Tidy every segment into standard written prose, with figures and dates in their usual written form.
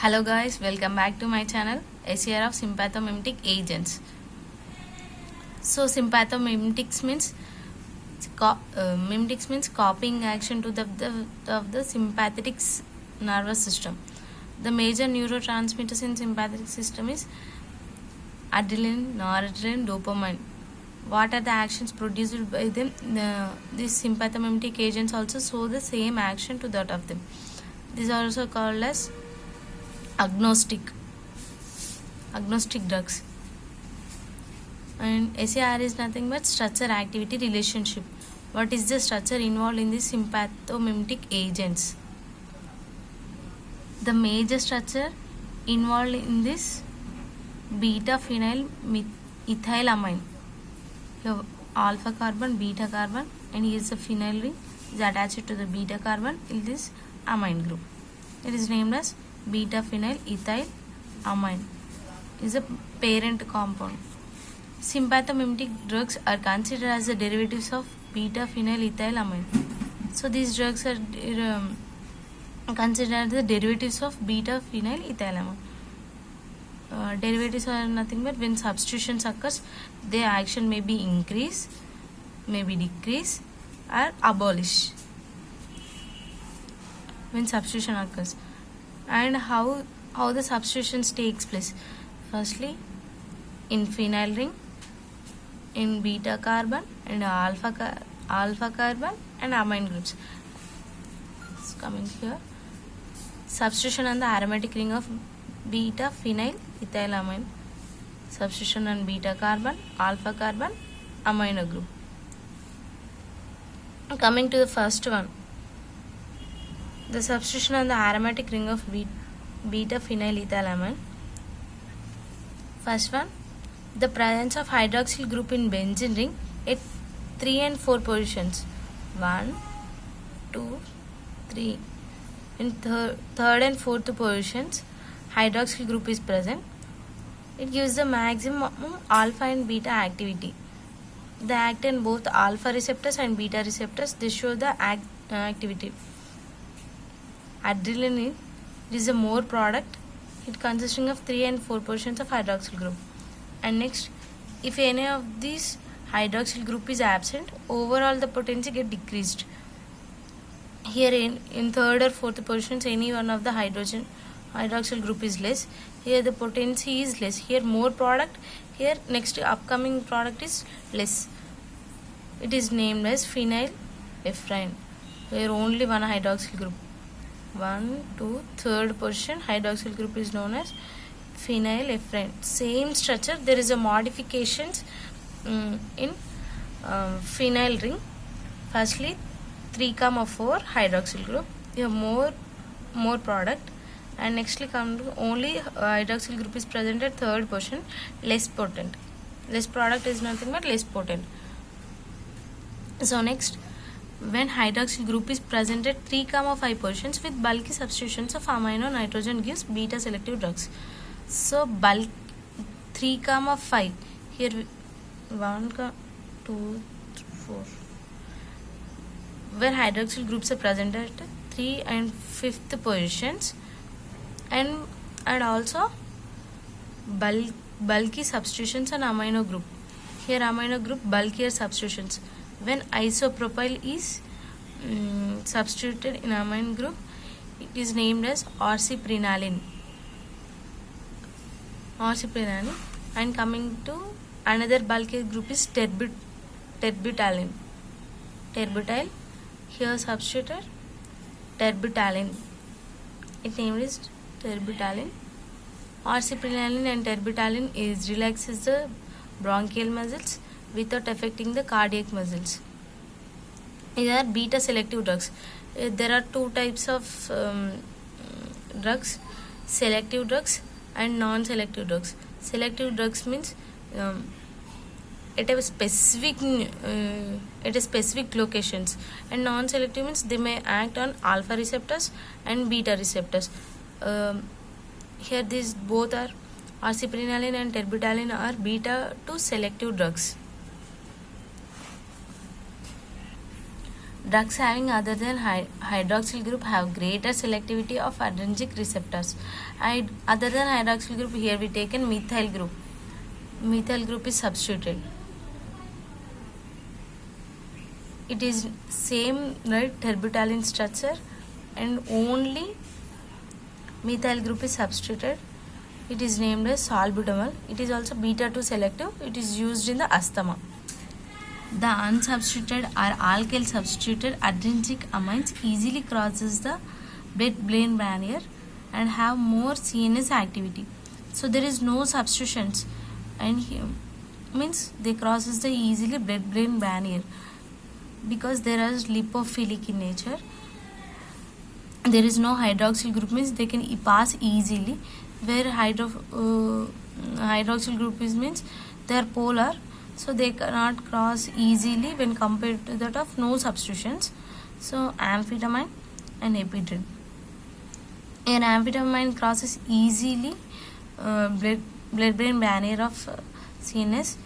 Hello guys, welcome back to my channel SCR of sympathomimetic agents. So sympathomimetics means mimetics means copying action to the sympathetic nervous system. The major neurotransmitters in sympathetic system is adrenaline, noradrenaline, dopamine. What are the actions produced by them? These sympathomimetic agents also show the same action to that of them. These are also called as agnostic drugs. And SAR is nothing but structure activity relationship. What is the structure involved in these sympathomimetic agents? The major structure involved in this beta-phenyl ethylamine. Here alpha carbon, beta carbon, and here is a phenyl ring is attached to the beta carbon in this amine group. It is named as beta-phenyl ethylamine. Is a parent compound. Sympathomimetic drugs are considered as the derivatives of beta-phenyl ethylamine. So these drugs are considered as the derivatives of beta-phenyl ethylamine. Derivatives are nothing but when substitutions occurs, their action may be increase, may be decrease, or abolish. When substitution occurs. And how the substitutions takes place. Firstly, in phenyl ring, in beta carbon and alpha carbon and amine groups. It's coming here. Substitution on the aromatic ring of beta phenyl ethylamine. Substitution on beta carbon, alpha carbon, amino group. Coming to the first one. The substitution on the aromatic ring of beta-phenyl ethylamine. First one, the presence of hydroxyl group in benzene ring at 3 and 4 positions. 1, 2, 3. In third and fourth positions, hydroxyl group is present. It gives the maximum alpha and beta activity. They act in both alpha receptors and beta receptors. They show the activity. Adrenaline is a more product. It consisting of 3 and 4 portions of hydroxyl group. And next, if any of these hydroxyl group is absent, overall the potency get decreased. Here in third or fourth positions, any one of the hydroxyl group is less. Here the potency is less. Here more product. Here next upcoming product is less. It is named as phenylephrine. Here only one hydroxyl group. 1, 2, third position hydroxyl group is known as phenylephrine. Same structure. There is a modifications in phenyl ring. Firstly, 3,4 hydroxyl group. You have more product. And nextly come to only hydroxyl group is present at third position, less potent. Less product is nothing but less potent. So next, when hydroxyl group is present at 3,5 positions with bulky substitutions of amino nitrogen gives beta selective drugs. So bulk 3,5 here 1, 2, 4. Where hydroxyl groups are present at 3 and 5th positions and also bulky substitutions on amino group. Here amino group bulkier substitutions. When isopropyl is substituted in amine group, it is named as orciprenaline. And coming to another bulky group is terbutalin. Terbutyl, here substituted terbutalin. Its name is terbutalin. Orciprenaline and terbutalin relaxes the bronchial muscles without affecting the cardiac muscles. These are beta selective drugs. There are two types of drugs: selective drugs and non-selective drugs. Selective drugs means at a specific locations, and non-selective means they may act on alpha receptors and beta receptors. Here these both are orciprenaline and terbutalin are beta 2 selective drugs. Drugs having other than hydroxyl group have greater selectivity of adrenergic receptors. Other than hydroxyl group, here we taken methyl group. Methyl group is substituted. It is same, right, terbutaline structure, and only methyl group is substituted. It is named as salbutamol. It is also beta 2 selective. It is used in the asthma. The unsubstituted or alkyl substituted adrenergic amines easily crosses the blood-brain barrier and have more CNS activity. So there is no substitutions, and here means they crosses the easily blood-brain barrier because they are lipophilic in nature. There is no hydroxyl group, means they can pass easily, where hydroxyl group is means they are polar, so they cannot cross easily when compared to that of no substitutions. So amphetamine and ephedrine. An amphetamine crosses easily blood-brain barrier of CNS,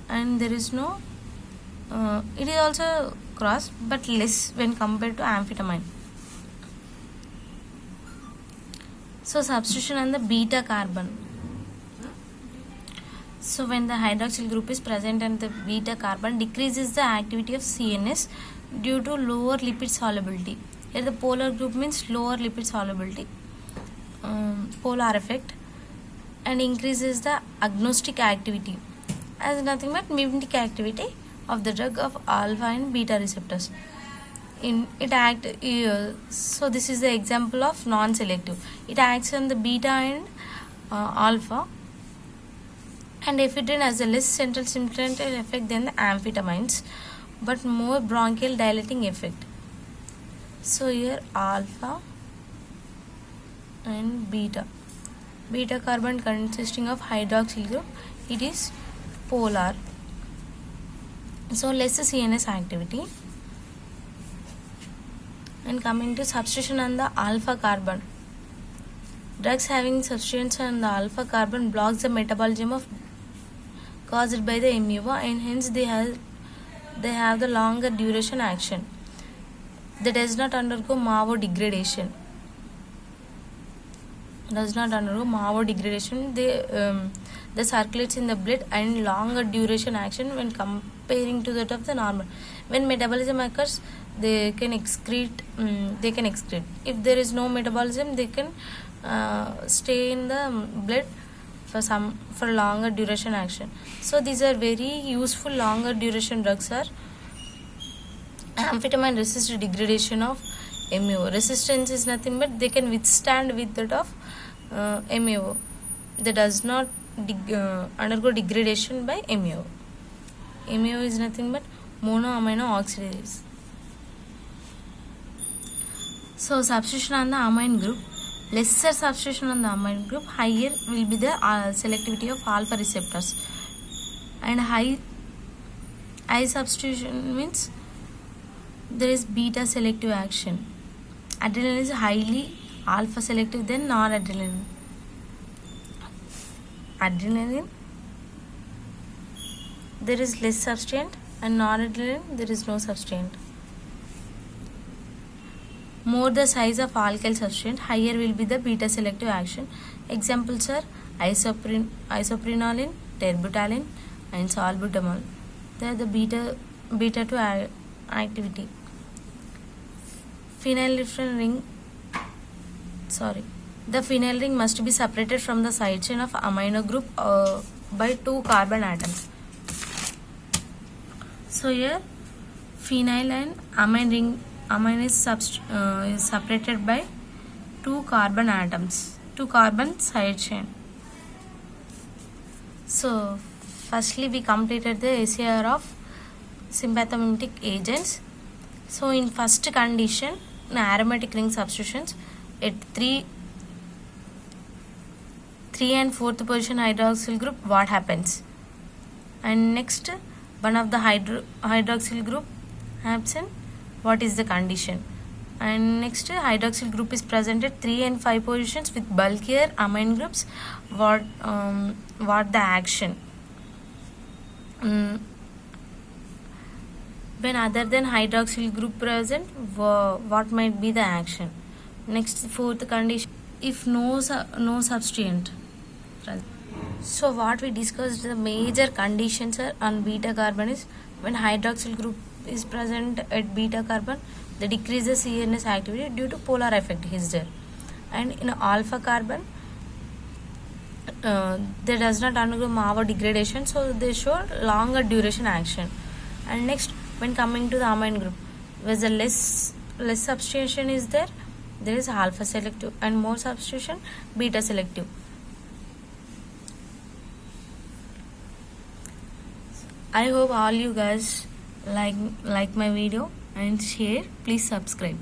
and there is no it is also crossed but less when compared to amphetamine. So substitution on the beta carbon. So when the hydroxyl group is present and the beta carbon decreases the activity of CNS due to lower lipid solubility. Here the polar group means lower lipid solubility, polar effect, and increases the agnostic activity as nothing but mimetic activity of the drug of alpha and beta receptors. So this is the example of non-selective. It acts on the beta and alpha, and ephedrine has a less central stimulant effect than the amphetamines, but more bronchial dilating effect. So here alpha and beta carbon consisting of hydroxyl group, it is polar, so less CNS activity. And coming to substitution on the alpha carbon. Drugs having substitutions on the alpha carbon blocks the metabolism of caused by the MUO, and hence they have the longer duration action. They does not undergo MAO degradation. They circulates in the blood and longer duration action when comparing to that of the normal. When metabolism occurs, they can excrete. If there is no metabolism, they can stay in the blood for longer duration action. So these are very useful longer duration drugs. Are amphetamine resists degradation of MAO. Resistance is nothing but they can withstand with that of MAO. They does not undergo degradation by MAO. MAO is nothing but monoamino oxidase. So substitution on the amine group. Lesser substitution on the amine group, higher will be the selectivity of alpha receptors, and high substitution means there is beta selective action. Adrenaline is highly alpha selective than noradrenaline. Adrenaline, there is less substituent, and noradrenaline, there is no substituent. More the size of alkyl substituent, higher will be the beta selective action. Examples are isoprenolone, terbutaline, and salbutamol. They are the beta 2 activity. The phenyl ring must be separated from the side chain of amino group by 2 carbon atoms. So here phenyl and amine is separated by 2 carbon atoms, 2 carbon side chain. So firstly we completed the SAR of sympathomimetic agents. So in first condition, in aromatic ring substitutions at 3 and 4th position hydroxyl group, what happens? And next, one of the hydroxyl group absent, what is the condition? And next, hydroxyl group is present at 3 and 5 positions with bulkier amine groups, what the action? When other than hydroxyl group present, what might be the action? Next, fourth condition, if no substituent present. So what we discussed, the major conditions are on beta carbon is when hydroxyl group is present at beta carbon, they decrease the CNS activity due to polar effect is there. And in alpha carbon, they does not undergo MAVA degradation, so they show longer duration action. And next, when coming to the amine group, where the less substitution is there is alpha selective, and more substitution beta selective. I hope all you guys like my video and share. Please subscribe.